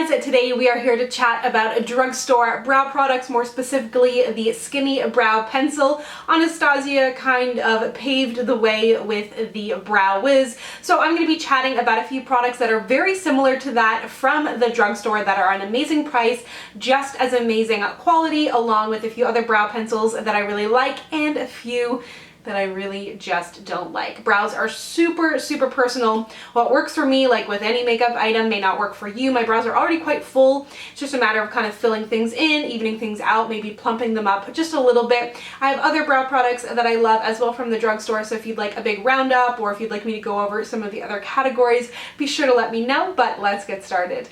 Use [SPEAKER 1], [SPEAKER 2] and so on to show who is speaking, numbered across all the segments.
[SPEAKER 1] guys, today we are here to chat about drugstore brow products, more specifically the Skinny Brow Pencil. Anastasia kind of paved the way with the Brow Wiz, so I'm going to be chatting about a few products that are very similar to that from the drugstore that are an amazing price, just as amazing quality, along with a few other brow pencils that I really like and a few that I really just don't like. Brows are super personal. What works for me, like with any makeup item, may not work for you. My brows are already quite full. It's just a matter of kind of filling things in, evening things out, maybe plumping them up just a little bit. I have other brow products that I love as well from the drugstore, so if you'd like a big roundup or if you'd like me to go over some of the other categories, be sure to let me know, but let's get started.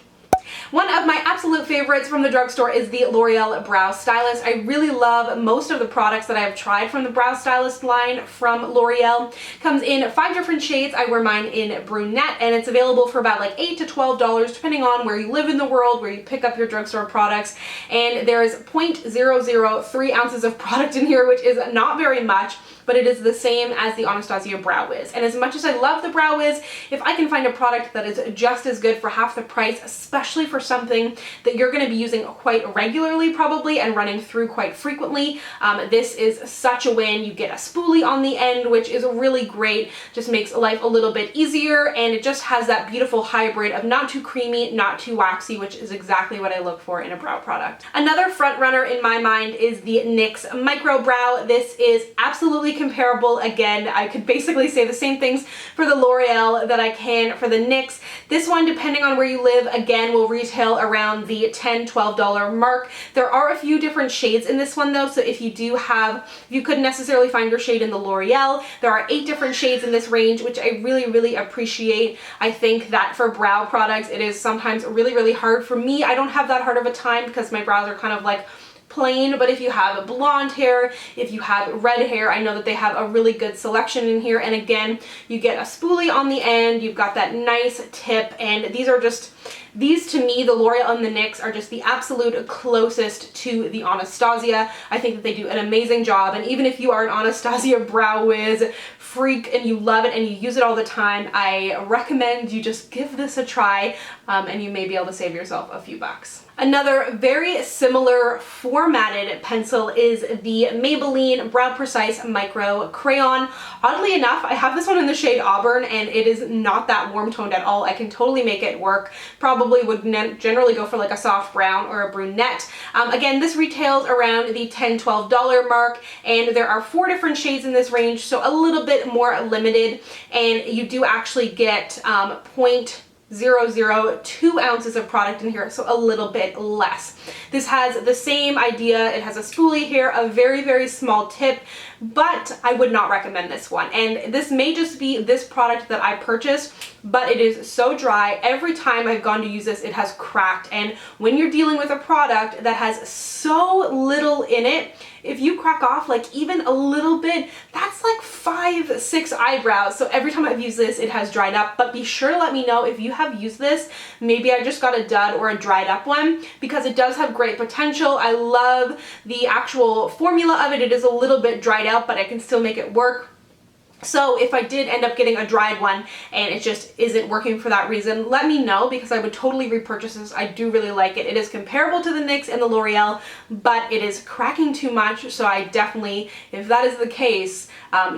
[SPEAKER 1] One of my absolute favorites from the drugstore is the L'Oreal Brow Stylist. I really love most of the products that I have tried from the Brow Stylist line from L'Oreal. Comes in 5 different shades. I wear mine in brunette, and it's available for about like $8 to $12 depending on where you live in the world, where you pick up your drugstore products. And there's 0.003 ounces of product in here, which is not very much, but it is the same as the Anastasia Brow Wiz. And as much as I love the Brow Wiz, if I can find a product that is just as good for half the price, especially for something that you're going to be using quite regularly probably and running through quite frequently, this is such a win. You get a spoolie on the end, which is really great, just makes life a little bit easier, and it just has that beautiful hybrid of not too creamy, not too waxy, which is exactly what I look for in a brow product. Another front runner in my mind is the NYX Micro Brow. This is absolutely comparable. Again, I could basically say the same things for the L'Oreal that I can for the NYX. This one, depending on where you live, again, will retail around the $10, $12 mark. There are a few different shades in this one though, so if you couldn't necessarily find your shade in the L'Oreal, there are 8 different shades in this range, which I really appreciate. I think that for brow products, it is sometimes really hard for me. I don't have that hard of a time because my brows are kind of like plain, but if you have blonde hair, if you have red hair, I know that they have a really good selection in here. And again, you get a spoolie on the end, you've got that nice tip, and these to me, the L'Oreal and the NYX, are just the absolute closest to the Anastasia. I think that they do an amazing job, and even if you are an Anastasia Brow Wiz freak and you love it and you use it all the time, I recommend you just give this a try, and you may be able to save yourself a few bucks. Another very similar formatted pencil is the Maybelline Brow Precise Micro Crayon. Oddly enough, I have this one in the shade Auburn, and it is not that warm toned at all. I can totally make it work. Probably would generally go for like a soft brown or a brunette. Again, this retails around the $10, $12 mark, and there are 4 different shades in this range, so a little bit more limited, and you do actually get 0.002 ounces of product in here, so a little bit less. This has the same idea. It has a spoolie here, a very small tip, but I would not recommend this one. And this may just be this product that I purchased, but it is so dry. Every time I've gone to use this, it has cracked. And when you're dealing with a product that has so little in it, if you crack off like even a little bit, that's like 5, 6 eyebrows. So every time I've used this, it has dried up. But be sure to let me know if you have used this. Maybe I just got a dud or a dried up one, because it does have great potential. I love the actual formula of it. It is a little bit dried out, but I can still make it work. So if I did end up getting a dried one and it just isn't working for that reason, let me know, because I would totally repurchase this. I do really like it. It is comparable to the NYX and the L'Oreal, but it is cracking too much, so I definitely, if that is the case,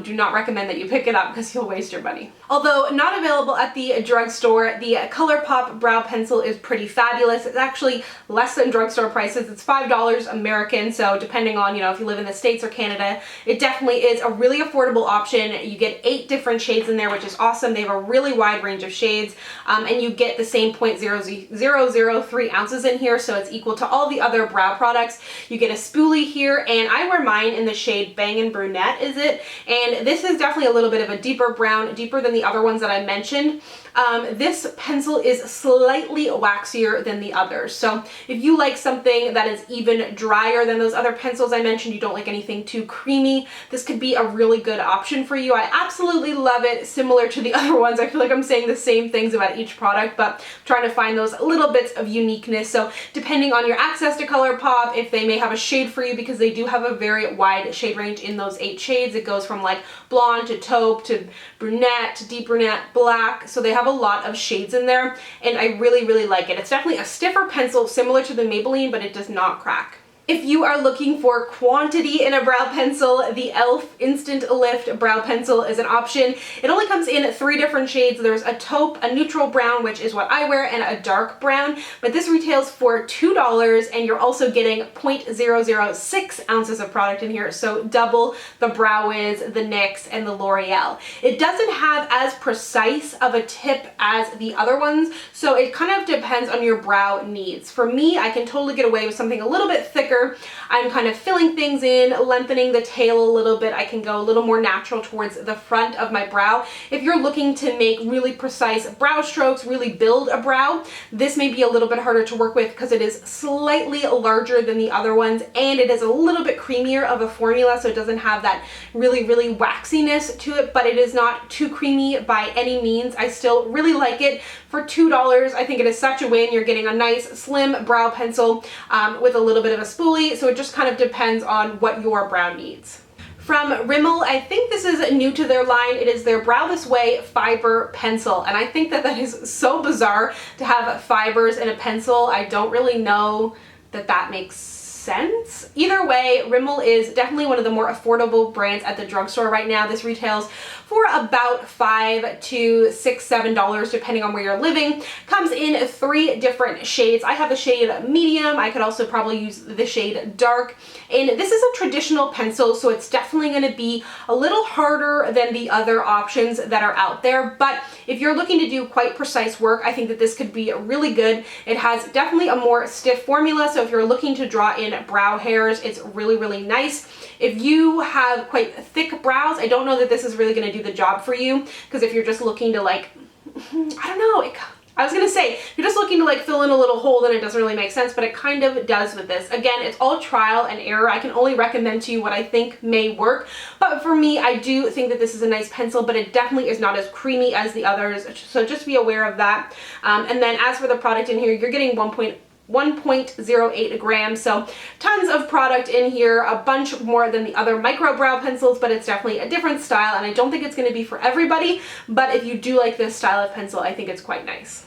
[SPEAKER 1] do not recommend that you pick it up because you'll waste your money. Although not available at the drugstore, the Colourpop Brow Pencil is pretty fabulous. It's actually less than drugstore prices. It's $5 American, so depending on, if you live in the States or Canada, it definitely is a really affordable option. You get 8 different shades in there, which is awesome. They have a really wide range of shades, and you get the same 0.003 ounces in here, so it's equal to all the other brow products. You get a spoolie here, and I wear mine in the shade Bangin' Brunette, is it? And this is definitely a little bit of a deeper brown, deeper than the other ones that I mentioned. This pencil is slightly waxier than the others. So if you like something that is even drier than those other pencils I mentioned, you don't like anything too creamy, this could be a really good option for you. I absolutely love it. Similar to the other ones, I feel like I'm saying the same things about each product, but I'm trying to find those little bits of uniqueness. So depending on your access to Colourpop, if they may have a shade for you, because they do have a very wide shade range in those 8 shades. It goes from like blonde to taupe to brunette to deep brunette, black. So they have a lot of shades in there, and I really, really like it. It's definitely a stiffer pencil, similar to the Maybelline, but it does not crack. If you are looking for quantity in a brow pencil, the e.l.f. Instant Lift Brow Pencil is an option. It only comes in 3 different shades. There's a taupe, a neutral brown, which is what I wear, and a dark brown, but this retails for $2, and you're also getting 0.006 ounces of product in here, so double the Brow Wiz, the NYX, and the L'Oreal. It doesn't have as precise of a tip as the other ones, so it kind of depends on your brow needs. For me, I can totally get away with something a little bit thicker. I'm kind of filling things in, lengthening the tail a little bit. I can go a little more natural towards the front of my brow. If you're looking to make really precise brow strokes, really build a brow, this may be a little bit harder to work with because it is slightly larger than the other ones, and it is a little bit creamier of a formula, so it doesn't have that really, really waxiness to it, but it is not too creamy by any means. I still really like it. For $2, I think it is such a win. You're getting a nice slim brow pencil with a little bit of a spoolie, so it just kind of depends on what your brow needs. From Rimmel, I think this is new to their line. It is their Brow This Way Fiber Pencil, and I think that that is so bizarre to have fibers in a pencil. I don't really know that that makes sense. Either way, Rimmel is definitely one of the more affordable brands at the drugstore right now. This retails for about $5 to $6, $7 depending on where you're living. Comes in 3 different shades. I have the shade medium. I could also probably use the shade dark. And this is a traditional pencil, so it's definitely going to be a little harder than the other options that are out there. But if you're looking to do quite precise work, I think that this could be really good. It has definitely a more stiff formula, so if you're looking to draw in brow hairs, it's really, really nice. If you have quite thick brows, I don't know that this is really going to do the job for you, because if you're just looking to like, I don't know, I was going to say, if you're just looking to like fill in a little hole, then it doesn't really make sense, but it kind of does with this. Again, it's all trial and error. I can only recommend to you what I think may work, but for me, I do think that this is a nice pencil, but it definitely is not as creamy as the others, so just be aware of that. And then as for the product in here, you're getting 1.08 grams, so tons of product in here, a bunch more than the other micro brow pencils, but it's definitely a different style, and I don't think it's going to be for everybody, but if you do like this style of pencil, I think it's quite nice.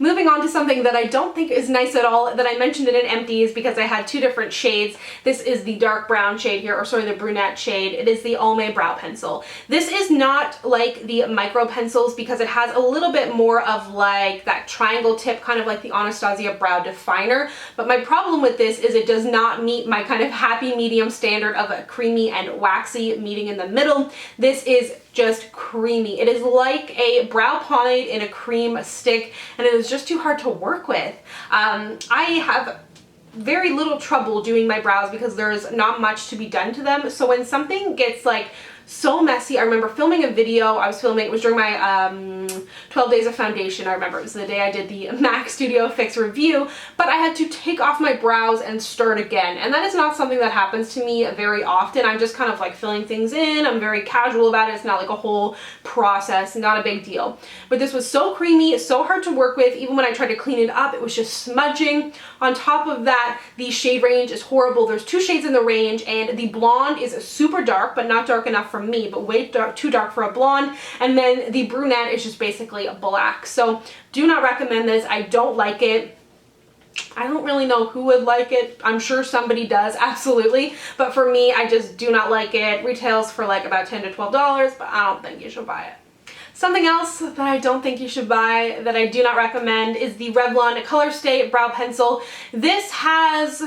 [SPEAKER 1] Moving on to something that I don't think is nice at all, that I mentioned it in empties because I had 2 different shades. This is the dark brown shade here, or sorry, the brunette shade. It is the Almay Brow Pencil. This is not like the micro pencils because it has a little bit more of like that triangle tip, kind of like the Anastasia Brow Definer. But my problem with this is it does not meet my kind of happy medium standard of a creamy and waxy meeting in the middle. This is just creamy. It is like a brow pomade in a cream stick, and it is just too hard to work with. I have very little trouble doing my brows because there's not much to be done to them. So when something gets like so messy, I remember filming a video, it was during my 12 days of foundation. I remember it was the day I did the MAC Studio Fix review, but I had to take off my brows and start again. And that is not something that happens to me very often. I'm just kind of like filling things in. I'm very casual about it. It's not like a whole process, not a big deal. But this was so creamy, so hard to work with. Even when I tried to clean it up, it was just smudging. On top of that, the shade range is horrible. There's 2 shades in the range, and the blonde is super dark, but not dark enough for me, but way too dark for a blonde, and then the brunette is just basically a black. So do not recommend this. I don't like it. I don't really know who would like it. I'm sure somebody does, absolutely, but for me, I just do not like it. Retails for like about $10 to $12, but I don't think you should buy it. Something else that I don't think you should buy, that I do not recommend, is the Revlon Color Stay Brow Pencil. This has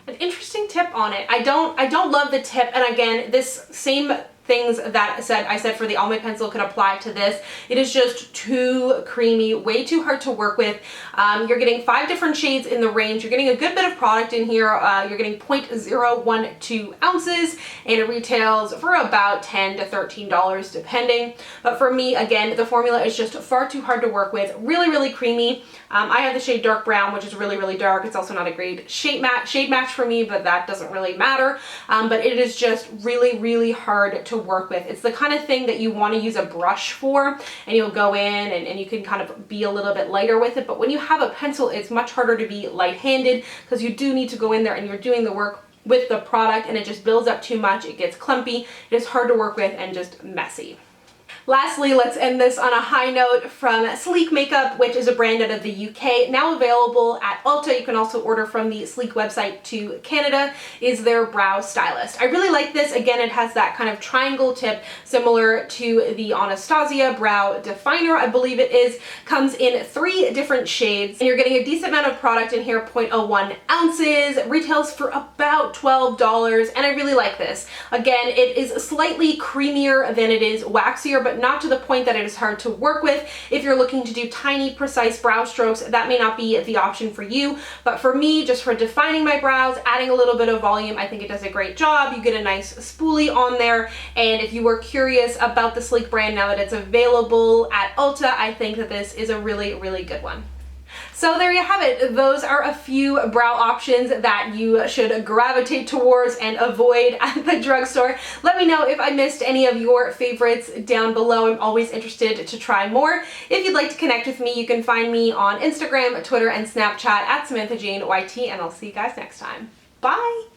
[SPEAKER 1] an interesting tip on it. I don't love the tip, and again, this same things that I said for the Almay pencil could apply to this. It is just too creamy, way too hard to work with. You're getting 5 different shades in the range. You're getting a good bit of product in here. You're getting 0.012 ounces, and it retails for about $10 to $13 depending. But for me, again, the formula is just far too hard to work with. Really, really creamy. I have the shade dark brown, which is really, really dark. It's also not a great shade match for me, but that doesn't really matter. But it is just really, really hard to to work with. It's the kind of thing that you want to use a brush for, and you'll go in and you can kind of be a little bit lighter with it. But when you have a pencil, it's much harder to be light-handed because you do need to go in there and you're doing the work with the product, and it just builds up too much. It gets clumpy, it is hard to work with, and just messy. Lastly, let's end this on a high note from Sleek Makeup, which is a brand out of the UK, now available at Ulta. You can also order from the Sleek website to Canada, is their brow stylist. I really like this. Again, it has that kind of triangle tip similar to the Anastasia Brow Definer, I believe it is. Comes in 3 different shades, and you're getting a decent amount of product in here, 0.01 ounces, retails for about $12, and I really like this. Again, it is slightly creamier than it is waxier, but not to the point that it is hard to work with. If you're looking to do tiny, precise brow strokes, that may not be the option for you. But for me, just for defining my brows, adding a little bit of volume, I think it does a great job. You get a nice spoolie on there. And if you were curious about the Sleek brand now that it's available at Ulta, I think that this is a really, really good one. So there you have it. Those are a few brow options that you should gravitate towards and avoid at the drugstore. Let me know if I missed any of your favorites down below. I'm always interested to try more. If you'd like to connect with me, you can find me on Instagram, Twitter, and Snapchat at SamanthaJaneYT, and I'll see you guys next time. Bye!